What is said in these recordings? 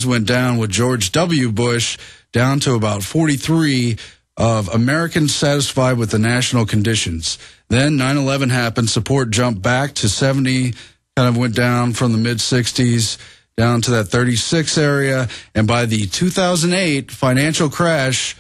went down with George W. Bush down to about 43 of Americans satisfied with the national conditions. Then 9/11 happened. Support jumped back to 70, kind of went down from the mid-60s down to that 36 area. And by the 2008 financial crash,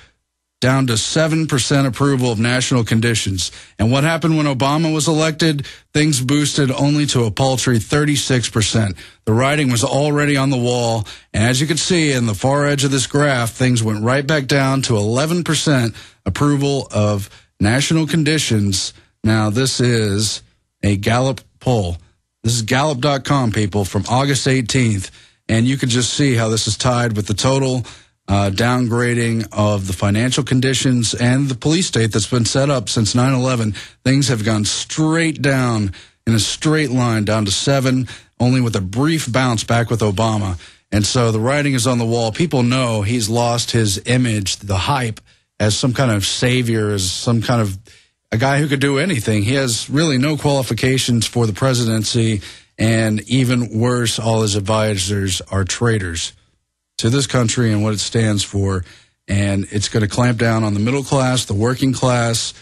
down to 7% approval of national conditions. And what happened when Obama was elected? Things boosted only to a paltry 36%. The writing was already on the wall. And as you can see in the far edge of this graph, things went right back down to 11% approval of national conditions. Now, this is a Gallup poll. This is Gallup.com, people, from August 18th. And you can just see how this is tied with the total downgrading of the financial conditions and the police state that's been set up since 9/11. Things have gone straight down in a straight line down to 7, only with a brief bounce back with Obama. And so the writing is on the wall. People know he's lost his image, the hype, as some kind of savior, as some kind of a guy who could do anything. He has really no qualifications for the presidency, and even worse, all his advisors are traitors to this country and what it stands for. And it's going to clamp down on the middle class, the working class,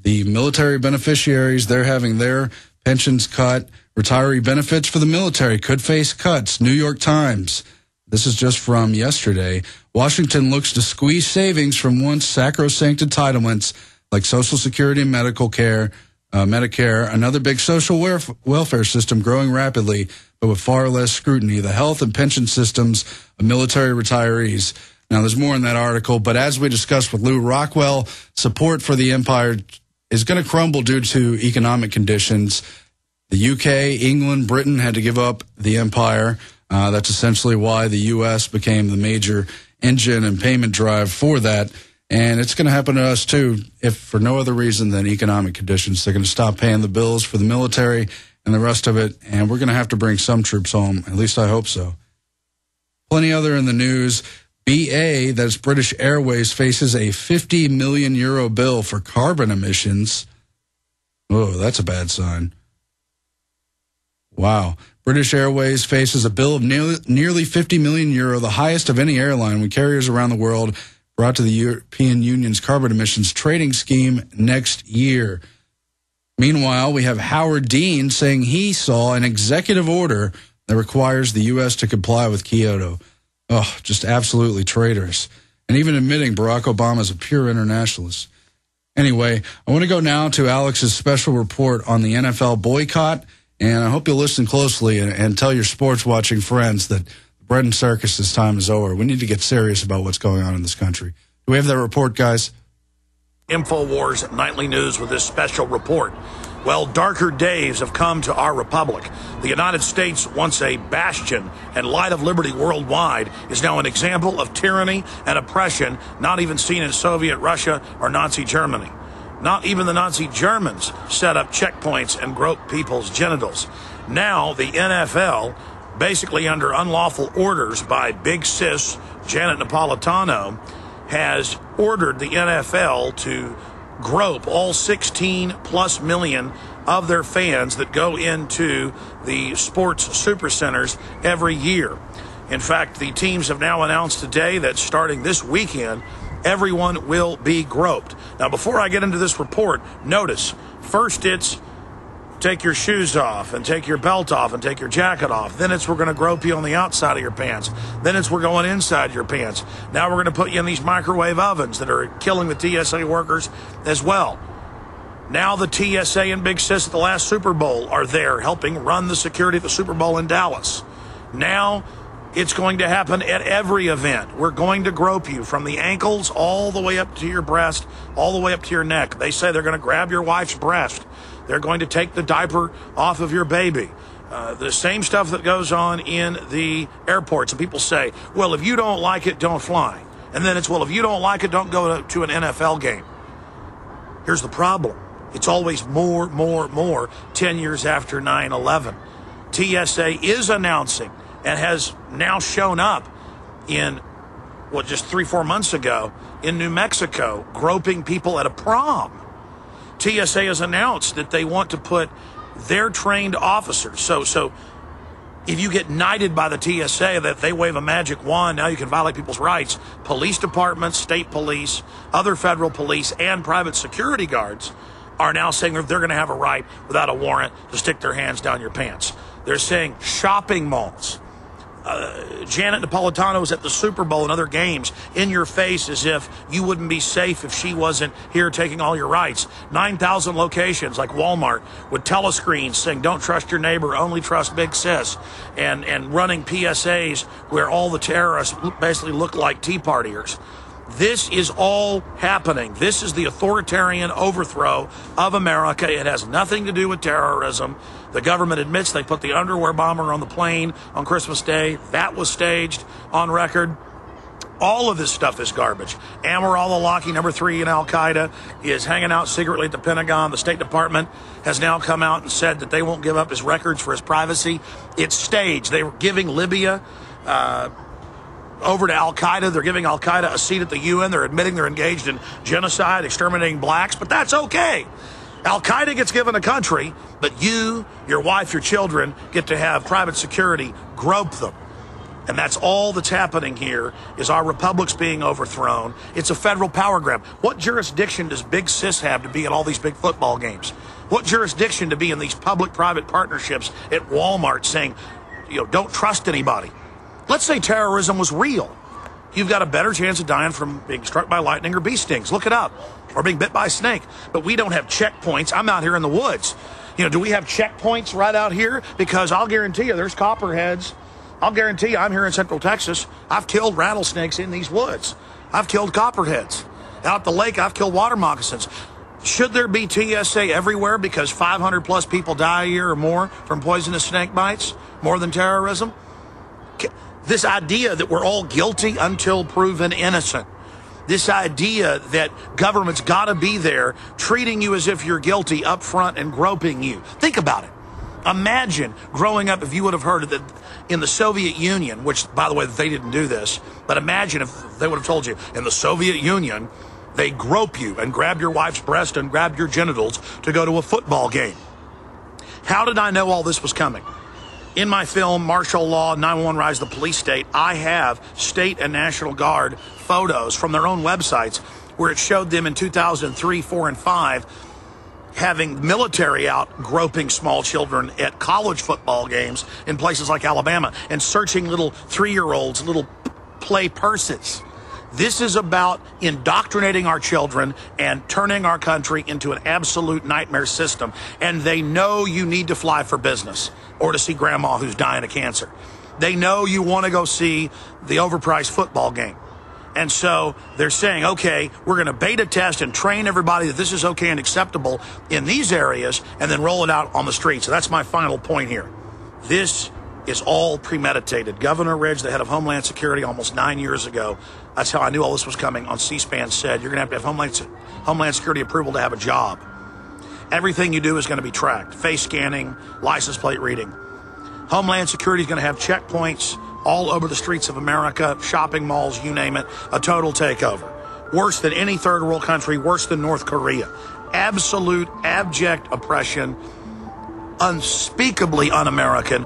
the military beneficiaries. They're having their pensions cut. Retiree benefits for the military could face cuts. New York Times. This is just from yesterday. Washington looks to squeeze savings from once sacrosanct entitlements like Social Security and medical care, Medicare, another big social welfare system growing rapidly, but with far less scrutiny, the health and pension systems of military retirees. Now, there's more in that article, but as we discussed with Lou Rockwell, support for the empire is going to crumble due to economic conditions. The UK, England, Britain had to give up the empire. That's essentially why the U.S. became the major engine and payment drive for that. And it's going to happen to us, too, if for no other reason than economic conditions. They're going to stop paying the bills for the military and the rest of it, and we're going to have to bring some troops home. At least I hope so. Plenty other in the news. BA, that's British Airways, faces a €50 million bill for carbon emissions. Oh, that's a bad sign. Wow. British Airways faces a bill of nearly €50 million, the highest of any airline, with carriers around the world brought to the European Union's carbon emissions trading scheme next year. Meanwhile, we have Howard Dean saying he saw an executive order that requires the U.S. to comply with Kyoto. Oh, just absolutely traitorous. And even admitting Barack Obama is a pure internationalist. Anyway, I want to go now to Alex's special report on the NFL boycott, and I hope you'll listen closely and tell your sports-watching friends that the bread and circus' time is over. We need to get serious about what's going on in this country. Do we have that report, guys? InfoWars Nightly News with this special report. Well, darker days have come to our republic. The United States, once a bastion and light of liberty worldwide, is now an example of tyranny and oppression not even seen in Soviet Russia or Nazi Germany. Not even the Nazi Germans set up checkpoints and groped people's genitals. Now the NFL, basically under unlawful orders by Big Sis Janet Napolitano, has ordered the NFL to grope all 16 plus million of their fans that go into the sports supercenters every year. In fact, the teams have now announced today that starting this weekend, everyone will be groped. Now, before I get into this report, notice, first it's take your shoes off and take your belt off and take your jacket off. Then it's we're going to grope you on the outside of your pants. Then it's we're going inside your pants. Now we're going to put you in these microwave ovens that are killing the TSA workers as well. Now the TSA and Big Sis at the last Super Bowl are there helping run the security at the Super Bowl in Dallas. Now it's going to happen at every event. We're going to grope you from the ankles all the way up to your breast, all the way up to your neck. They say they're going to grab your wife's breast. They're going to take the diaper off of your baby. The same stuff that goes on in the airports. And people say, well, if you don't like it, don't fly. And then it's, well, if you don't like it, don't go to an NFL game. Here's the problem. It's always more 10 years after 9/11. TSA is announcing and has now shown up in, just 3-4 months ago in New Mexico, groping people at a prom. TSA has announced that they want to put their trained officers. So If you get knighted by the TSA that they wave a magic wand, now you can violate people's rights. Police departments, state police, other federal police, and private security guards are now saying they're going to have a right without a warrant to stick their hands down your pants. They're saying shopping malls. Janet Napolitano was at the Super Bowl and other games in your face as if you wouldn't be safe if she wasn't here taking all your rights. 9,000 locations like Walmart with telescreens saying don't trust your neighbor, only trust Big Sis, and running PSAs where all the terrorists basically look like Tea Partiers. This is all happening. This is the authoritarian overthrow of America. It has nothing to do with terrorism. The government admits they put the underwear bomber on the plane on Christmas Day. That was staged on record. All of this stuff is garbage. Anwar al-Awlaki, number 3 in Al-Qaeda, is hanging out secretly at the Pentagon. The State Department has now come out and said that they won't give up his records for his privacy. It's staged. They were giving Libya over to Al-Qaeda. They're giving Al-Qaeda a seat at the UN. They're admitting they're engaged in genocide, exterminating blacks, but that's okay. Al-Qaeda gets given a country, but you, your wife, your children get to have private security grope them. And that's all that's happening here is our republic's being overthrown. It's a federal power grab. What jurisdiction does Big Sis have to be at all these big football games? What jurisdiction to be in these public-private partnerships at Walmart saying, don't trust anybody? Let's say terrorism was real. You've got a better chance of dying from being struck by lightning or bee stings. Look it up. Or being bit by a snake. But we don't have checkpoints. I'm out here in the woods. Do we have checkpoints right out here? Because I'll guarantee you there's copperheads. I'll guarantee you I'm here in Central Texas. I've killed rattlesnakes in these woods. I've killed copperheads. Out the lake, I've killed water moccasins. Should there be TSA everywhere because 500 plus people die a year or more from poisonous snake bites? More than terrorism? This idea that we're all guilty until proven innocent. This idea that government's got to be there treating you as if you're guilty up front and groping you. Think about it. Imagine growing up if you would have heard that in the Soviet Union, which, by the way, they didn't do this, but imagine if they would have told you in the Soviet Union, they grope you and grab your wife's breast and grab your genitals to go to a football game. How did I know all this was coming? In my film, Martial Law, 911 Rise of the Police State, I have state and National Guard photos from their own websites where it showed them in 2003, 4, and 5 having military out groping small children at college football games in places like Alabama and searching little 3-year-olds, little play purses. This is about indoctrinating our children and turning our country into an absolute nightmare system. And they know you need to fly for business or to see grandma who's dying of cancer. They know you want to go see the overpriced football game. And so they're saying, okay, we're going to beta test and train everybody that this is okay and acceptable in these areas and then roll it out on the street. So that's my final point here. This is all premeditated. Governor Ridge, the head of Homeland Security, almost 9 years ago, that's how I knew all this was coming, on C-SPAN said, you're going to have Homeland Security approval to have a job. Everything you do is going to be tracked. Face scanning, license plate reading. Homeland Security is going to have checkpoints all over the streets of America, shopping malls, you name it, a total takeover. Worse than any third world country, worse than North Korea. Absolute, abject oppression, unspeakably un-American.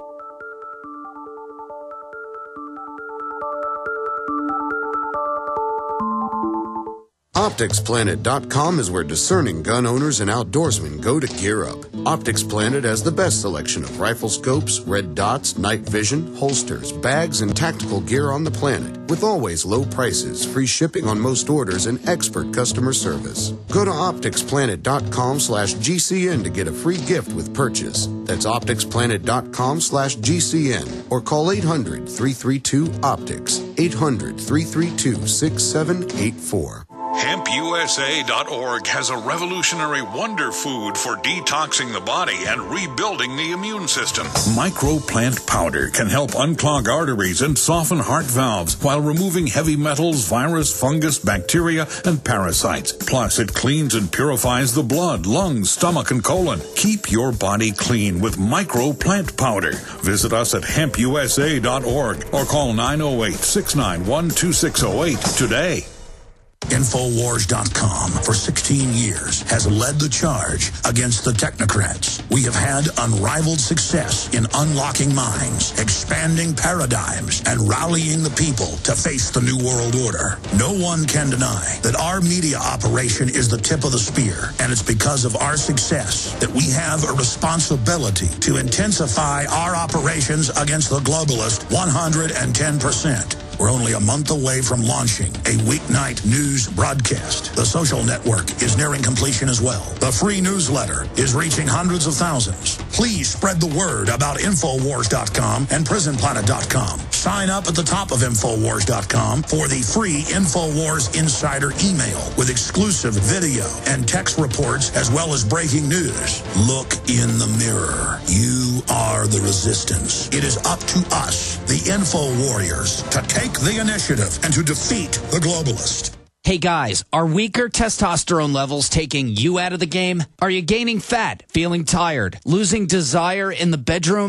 OpticsPlanet.com is where discerning gun owners and outdoorsmen go to gear up. Optics Planet has the best selection of rifle scopes, red dots, night vision, holsters, bags, and tactical gear on the planet, with always low prices, free shipping on most orders, and expert customer service. Go to OpticsPlanet.com/GCN to get a free gift with purchase. That's OpticsPlanet.com/GCN or call 800-332-OPTICS, 800-332-6784. HempUSA.org has a revolutionary wonder food for detoxing the body and rebuilding the immune system. Microplant powder can help unclog arteries and soften heart valves while removing heavy metals, virus, fungus, bacteria, and parasites. Plus, it cleans and purifies the blood, lungs, stomach, and colon. Keep your body clean with microplant powder. Visit us at HempUSA.org or call 908-691-2608 today. Infowars.com for 16 years has led the charge against the technocrats. We have had unrivaled success in unlocking minds, expanding paradigms, and rallying the people to face the New World Order. No one can deny that our media operation is the tip of the spear, and it's because of our success that we have a responsibility to intensify our operations against the globalist 110%. We're only a month away from launching a weeknight news broadcast. The social network is nearing completion as well. The free newsletter is reaching hundreds of thousands. Please spread the word about Infowars.com and PrisonPlanet.com. Sign up at the top of Infowars.com for the free Infowars Insider email with exclusive video and text reports as well as breaking news. Look in the mirror. You are the resistance. It is up to us, the Info Warriors, to take the initiative and to defeat the globalist. Hey guys, are weaker testosterone levels taking you out of the game? Are you gaining fat, feeling tired, losing desire in the bedroom?